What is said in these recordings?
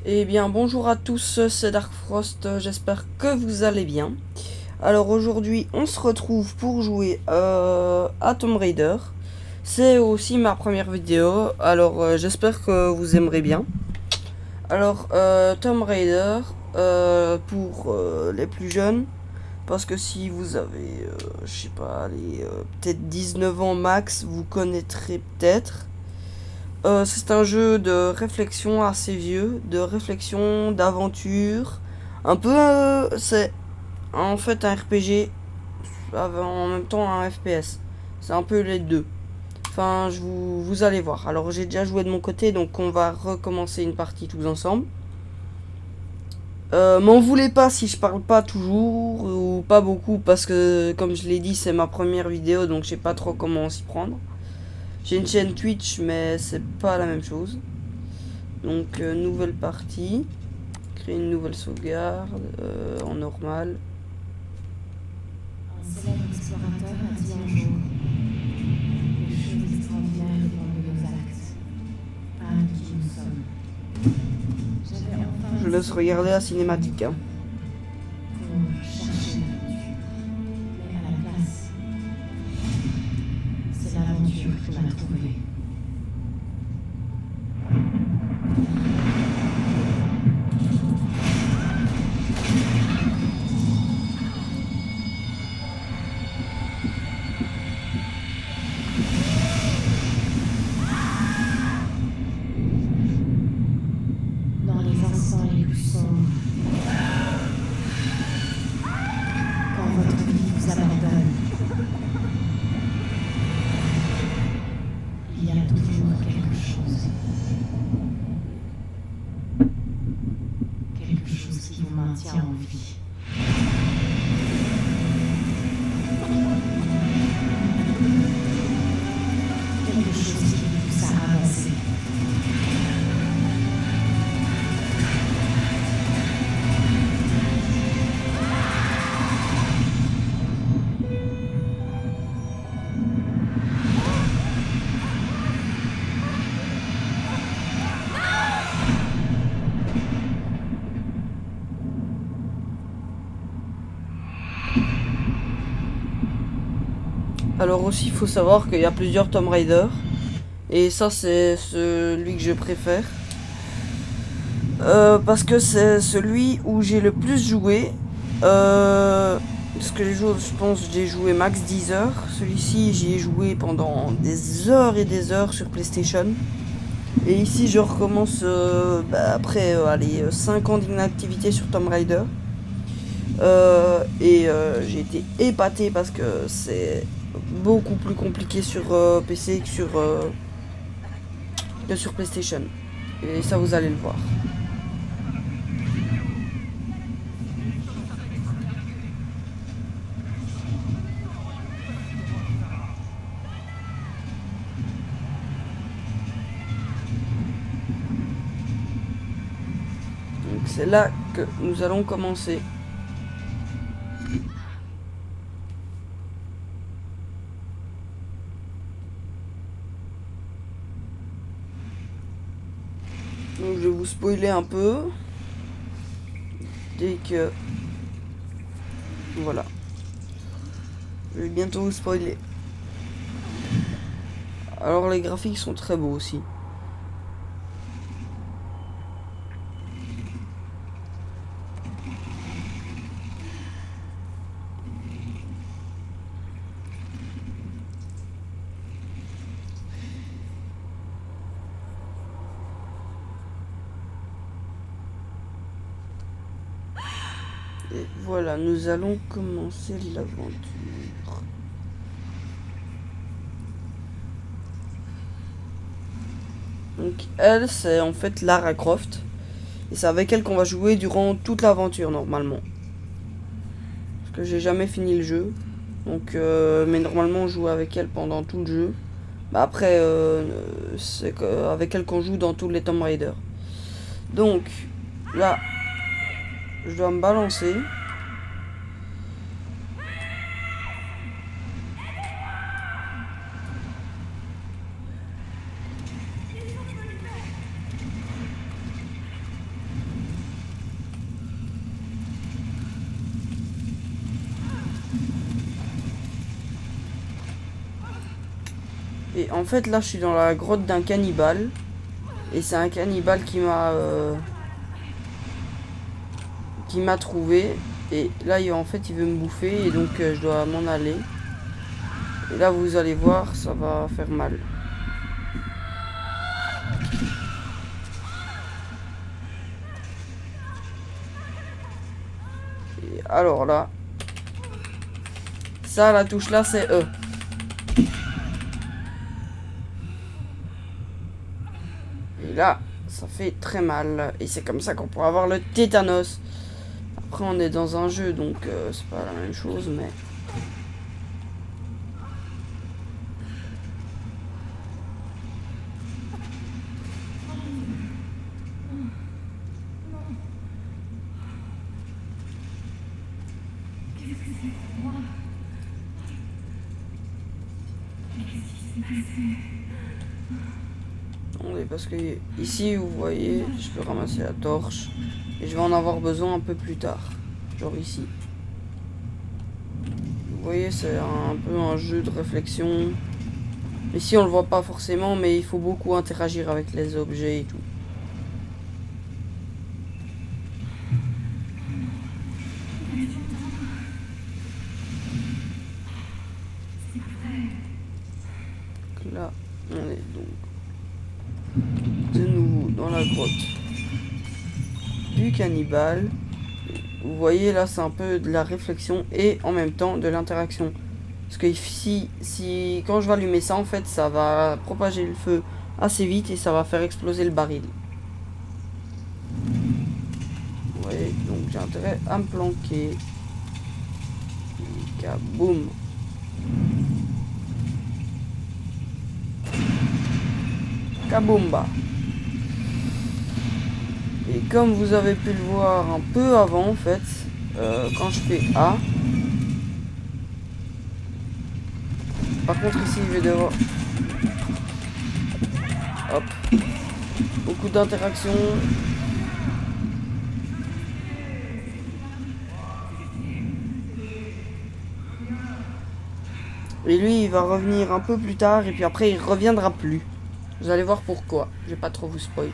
Eh bien, bonjour à tous, c'est Dark Frost, j'espère que vous allez bien. Alors aujourd'hui, on se retrouve pour jouer à Tomb Raider. C'est aussi ma première vidéo, alors j'espère que vous aimerez bien. Alors, Tomb Raider, pour les plus jeunes, parce que si vous avez, je sais pas, allez, peut-être 19 ans max, vous connaîtrez peut-être. C'est un jeu de réflexion assez vieux, de réflexion, d'aventure. Un peu, c'est en fait un RPG en même temps un FPS. C'est un peu les deux. Enfin, vous allez voir. Alors j'ai déjà joué de mon côté, donc on va recommencer une partie tous ensemble. M'en voulez pas si je parle pas toujours ou pas beaucoup parce que comme je l'ai dit c'est ma première vidéo donc je sais pas trop comment s'y prendre. J'ai une chaîne Twitch mais c'est pas la même chose. Donc nouvelle partie, créer une nouvelle sauvegarde en normal. Un célèbre explorateur a dit un jour: les choses extraordinaires dépendent de nos actes, pas de qui nous sommes. J'avais enfin Je laisse regarder la cinématique. Hein. pour chercher le but, mais à la place, c'est l'aventure qui m'a trouvé. Dans les instants les plus sombres, quand votre vie vous abandonne, il y a toujours quelque chose. Quelque chose qui vous maintient en vie. Quelque chose qui vous pousse à avancer. Alors aussi il faut savoir qu'il y a plusieurs Tomb Raider. Et ça c'est celui que je préfère. Parce que c'est celui où j'ai le plus joué. Parce que les autres, je pense, j'ai joué max 10 heures. Celui-ci, j'y ai joué pendant des heures et des heures sur PlayStation. Et ici, je recommence après allez, 5 ans d'inactivité sur Tomb Raider. J'ai été épaté parce que c'est beaucoup plus compliqué sur PC que sur PlayStation. Et ça, vous allez le voir. Donc c'est là que nous allons commencer. Donc je vais vous spoiler un peu. Dès que... Voilà. Je vais bientôt vous spoiler. Alors les graphiques sont très beaux aussi. Et voilà, nous allons commencer l'aventure. Donc elle, c'est en fait Lara Croft. Et c'est avec elle qu'on va jouer durant toute l'aventure normalement. Parce que j'ai jamais fini le jeu. Donc, mais normalement on joue avec elle pendant tout le jeu. Bah après, c'est avec elle qu'on joue dans tous les Tomb Raider. Donc, là, je dois me balancer. Et en fait, là, je suis dans la grotte d'un cannibale. Et c'est un cannibale qui m'a trouvé. Et là, en fait, il veut me bouffer. Et donc, je dois m'en aller. Et là, vous allez voir, ça va faire mal. Et alors là, ça, la touche là, c'est E. Et là, ça fait très mal. Et c'est comme ça qu'on pourra avoir le tétanos. Après, on est dans un jeu, donc c'est pas la même chose, mais... Attendez, parce que ici, vous voyez, je peux ramasser la torche. Et je vais en avoir besoin un peu plus tard. Genre ici. Vous voyez, c'est un peu un jeu de réflexion. Ici, on le voit pas forcément, mais il faut beaucoup interagir avec les objets et tout. Là, on est donc de nouveau dans la grotte du cannibale. Vous voyez, là, c'est un peu de la réflexion et en même temps de l'interaction. Parce que si quand je vais allumer ça, en fait, ça va propager le feu assez vite et ça va faire exploser le baril. Vous voyez, donc j'ai intérêt à me planquer. Et kaboum. Kaboomba. Et comme vous avez pu le voir un peu avant, en fait, quand je fais A. Par contre, ici, je vais devoir... Hop. Beaucoup d'interactions. Et lui, il va revenir un peu plus tard, et puis après, il reviendra plus. Vous allez voir pourquoi. Je vais pas trop vous spoiler.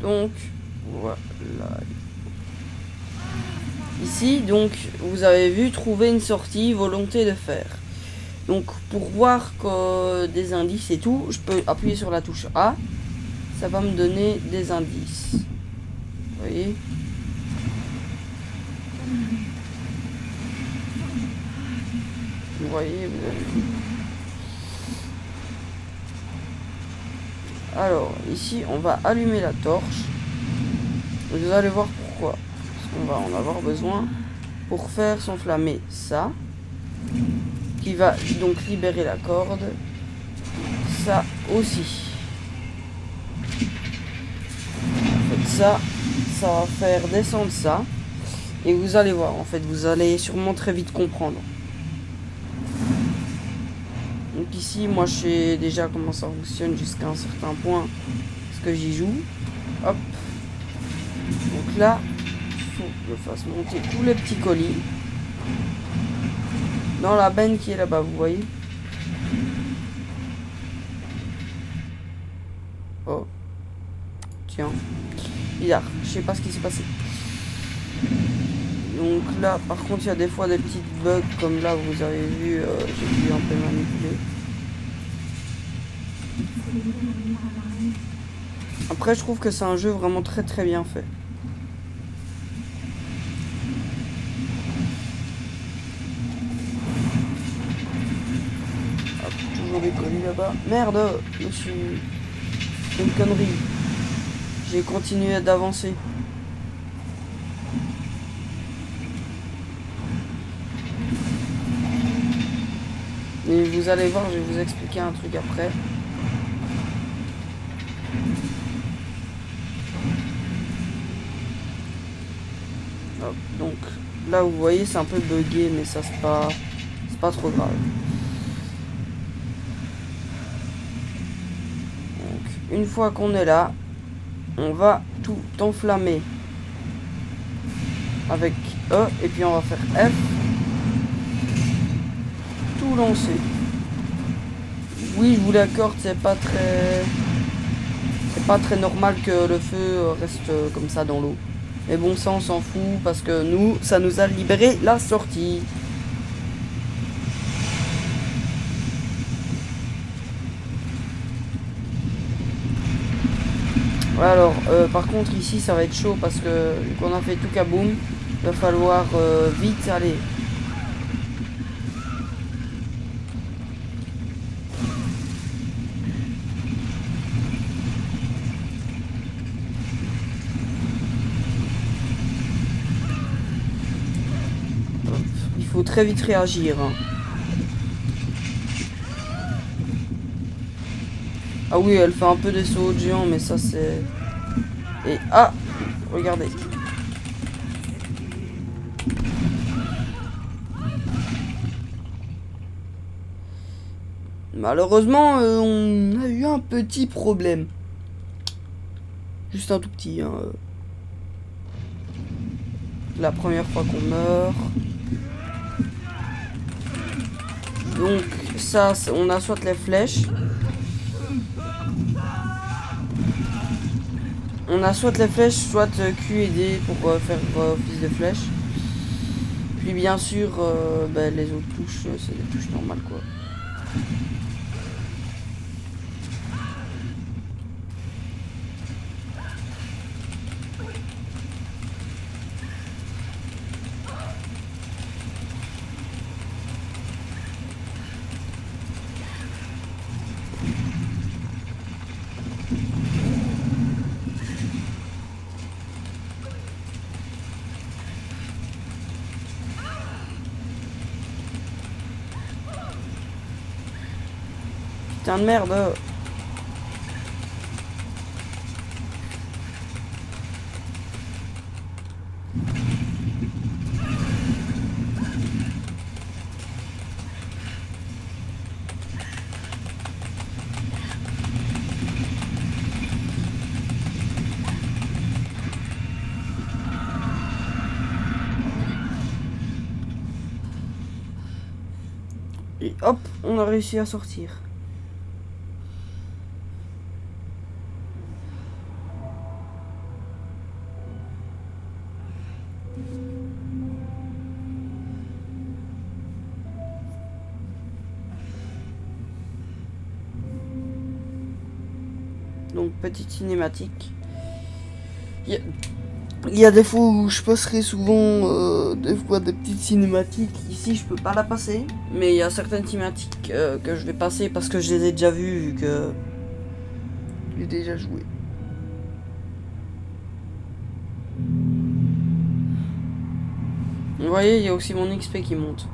Donc, voilà. Ici, donc, vous avez vu, trouver une sortie, volonté de faire. Donc, pour voir que des indices et tout, je peux appuyer sur la touche A. Ça va me donner des indices. Vous voyez ? Vous voyez, vous avez vu. Alors, ici, on va allumer la torche. Vous allez voir pourquoi. Parce qu'on va en avoir besoin pour faire s'enflammer ça. Qui va donc libérer la corde. Ça aussi. En fait, ça va faire descendre ça. Et vous allez voir, en fait, vous allez sûrement très vite comprendre. Donc ici, moi, je sais déjà comment ça fonctionne jusqu'à un certain point. Parce que j'y joue. Hop. Donc là, il faut que je fasse monter tous les petits colis. Dans la benne qui est là-bas, vous voyez. Oh. Tiens. Bizarre. Je sais pas ce qui s'est passé. Donc là, par contre, il y a des fois des petites bugs comme là, vous avez vu, j'ai dû un peu manipuler. Après, je trouve que c'est un jeu vraiment très très bien fait. Hop, toujours des colis là-bas. Merde, monsieur. C'est une connerie. J'ai continué d'avancer. Et vous allez voir, je vais vous expliquer un truc après. Hop, donc là vous voyez c'est un peu bugué, mais ça c'est pas trop grave. Donc une fois qu'on est là, on va tout enflammer avec E et puis on va faire F, tout lancer. Oui, je vous l'accorde, c'est pas très normal que le feu reste comme ça dans l'eau. Mais bon, ça on s'en fout parce que nous, ça nous a libéré la sortie. Alors, par contre ici ça va être chaud parce que vu qu'on a fait tout kaboom, il va falloir vite aller. Il faut très vite réagir. Hein. Ah oui, elle fait un peu des sauts de géant, mais ça c'est... Et ah, regardez. Malheureusement, on a eu un petit problème. Juste un tout petit. Hein. La première fois qu'on meurt. Donc ça, on a soit les flèches. On a soit les flèches, soit Q et D pour faire office de flèche. Puis bien sûr, ben, les autres touches, c'est des touches normales quoi. Putain de merde. Et hop, on a réussi à sortir. Donc petite cinématique. Il y a des fois où je passerai souvent des fois des petites cinématiques. Ici je peux pas la passer. Mais il y a certaines cinématiques que je vais passer parce que je les ai déjà vues vu que j'ai déjà joué. Vous voyez, il y a aussi mon XP qui monte.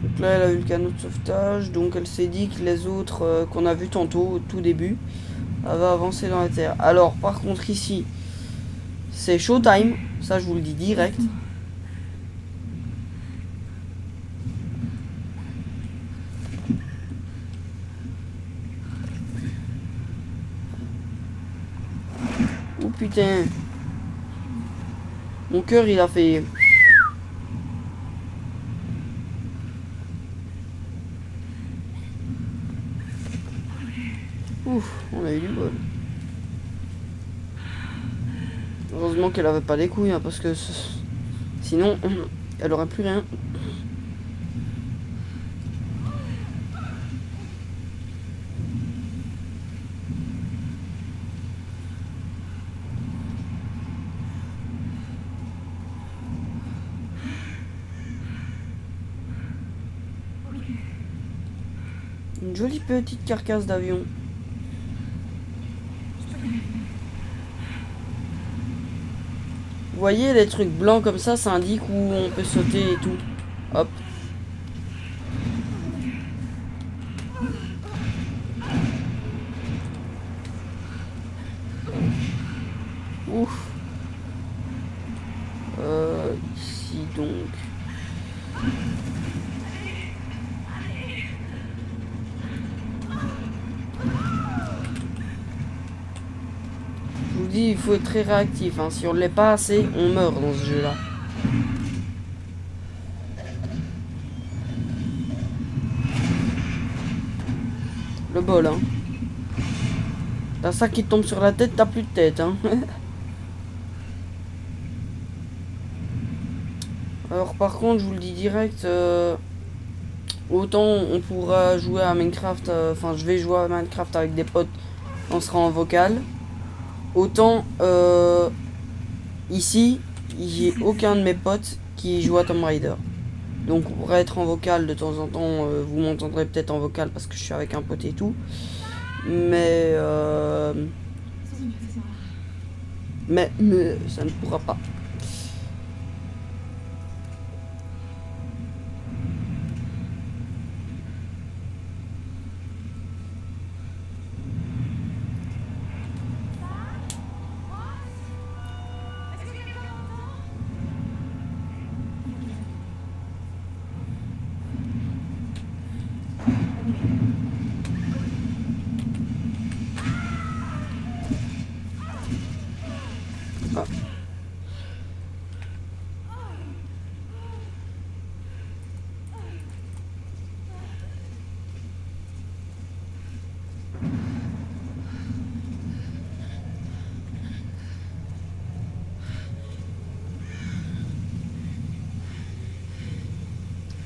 Donc là, elle a eu le canot de sauvetage, donc elle s'est dit que les autres qu'on a vu tantôt au tout début avaient avancé dans la terre. Alors, par contre, ici, c'est showtime, ça je vous le dis direct. Oh putain. Mon cœur il a fait... Ouf, on a eu du bol. Heureusement qu'elle avait pas les couilles, hein, parce que sinon, elle aurait plus rien. Une jolie petite carcasse d'avion. Vous voyez les trucs blancs comme ça indique où on peut sauter et tout. Hop. Ouf. Ici donc. Je vous dis, il faut être très réactif. Hein. Si on ne l'est pas assez, on meurt dans ce jeu-là. Le bol, hein. T'as ça qui te tombe sur la tête, t'as plus de tête, hein. Alors par contre, je vous le dis direct, autant on pourra jouer à Minecraft, enfin je vais jouer à Minecraft avec des potes, on sera en vocal. Autant ici, j'ai aucun de mes potes qui joue à Tomb Raider. Donc on pourrait être en vocal de temps en temps, vous m'entendrez peut-être en vocal parce que je suis avec un pote et tout. Mais ça ne pourra pas. Ah.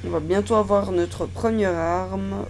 On va bientôt avoir notre première arme.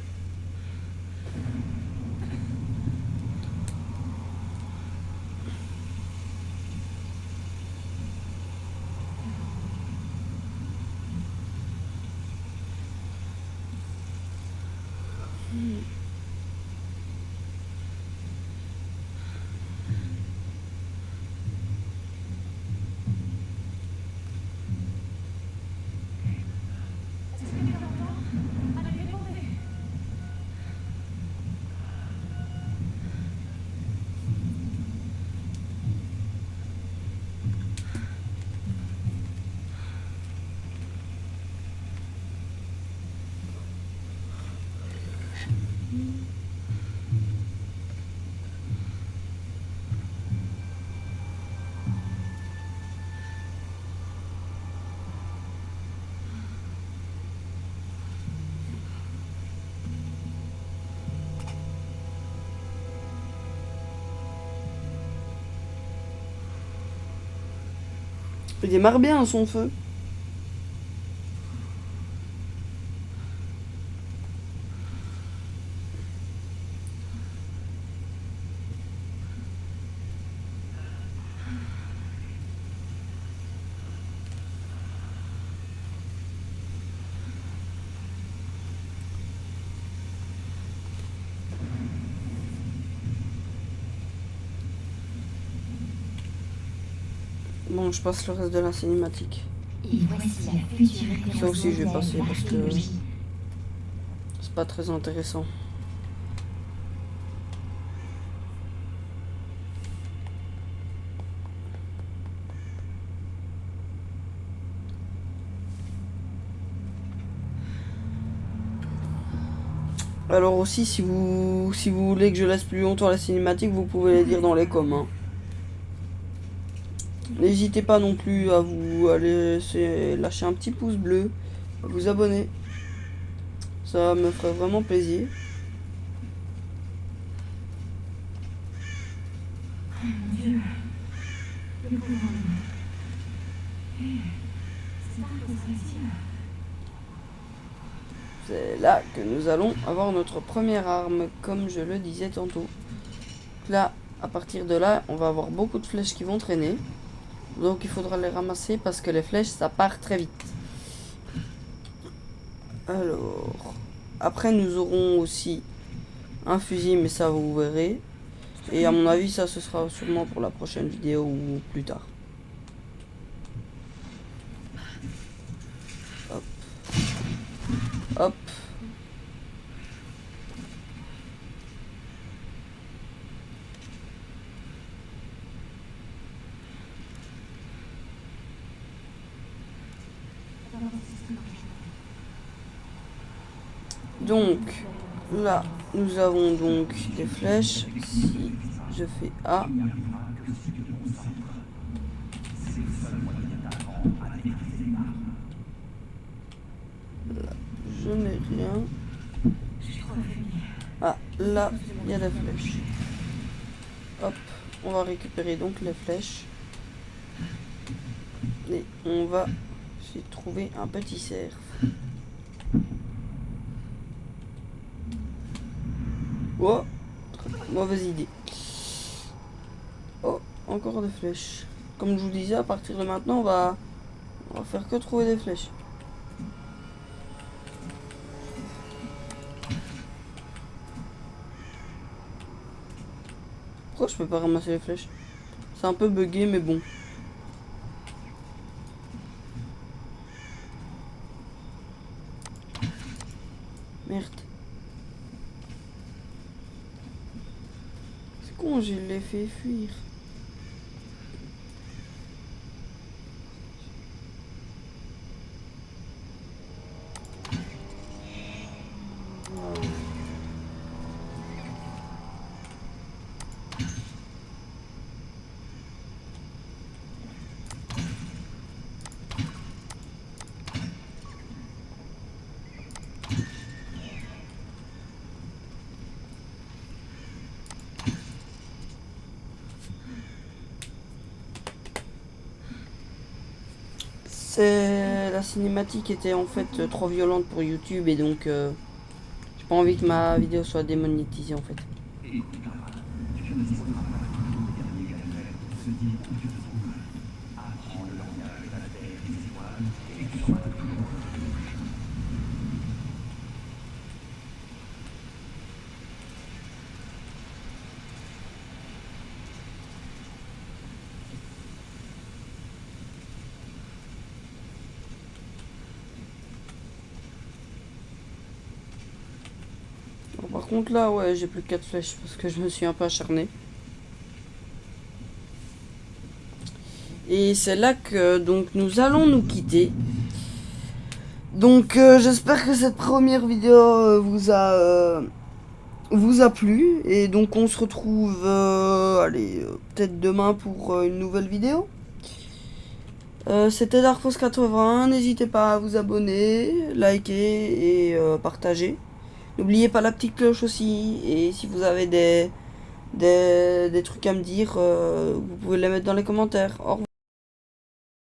Il démarre bien son feu. Bon, je passe le reste de la cinématique. Et voici la future Ça aussi, je vais passer parce que l'archéologie. c'est pas très intéressant. Alors aussi, si vous voulez que je laisse plus longtemps la cinématique, vous pouvez le dire dans les coms. Hein. N'hésitez pas non plus à vous lâcher un petit pouce bleu, à vous abonner. Ça me ferait vraiment plaisir. Mon Dieu, le pauvre homme. C'est pas impossible. C'est là que nous allons avoir notre première arme, comme je le disais tantôt. Là, à partir de là, on va avoir beaucoup de flèches qui vont traîner. Donc il faudra les ramasser parce que les flèches, ça part très vite. Alors, après nous aurons aussi un fusil, mais ça vous verrez. Et à mon avis, ça ce sera sûrement pour la prochaine vidéo ou plus tard. Hop. Donc, là, nous avons donc des flèches. Si je fais A. Là, je n'ai rien. Ah, là, il y a des flèches. Hop, on va récupérer donc les flèches. Et on va essayer de trouver un petit cerf. Oh, mauvaise idée. Oh, encore des flèches. Comme je vous disais, à partir de maintenant, on va faire que trouver des flèches. Pourquoi je peux pas ramasser les flèches? C'est un peu bugué, mais bon. Merde. C'est con, je l'ai fait fuir. La cinématique était en fait trop violente pour YouTube et donc j'ai pas envie que ma vidéo soit démonétisée en fait. Bon, par contre là ouais j'ai plus que 4 flèches parce que je me suis un peu acharné. Et c'est là que donc nous allons nous quitter. Donc j'espère que cette première vidéo vous a plu. Et donc on se retrouve peut-être demain pour une nouvelle vidéo. C'était DarkForce81, n'hésitez pas à vous abonner, liker et partager. N'oubliez pas la petite cloche aussi, et si vous avez des trucs à me dire, vous pouvez les mettre dans les commentaires. Au revoir.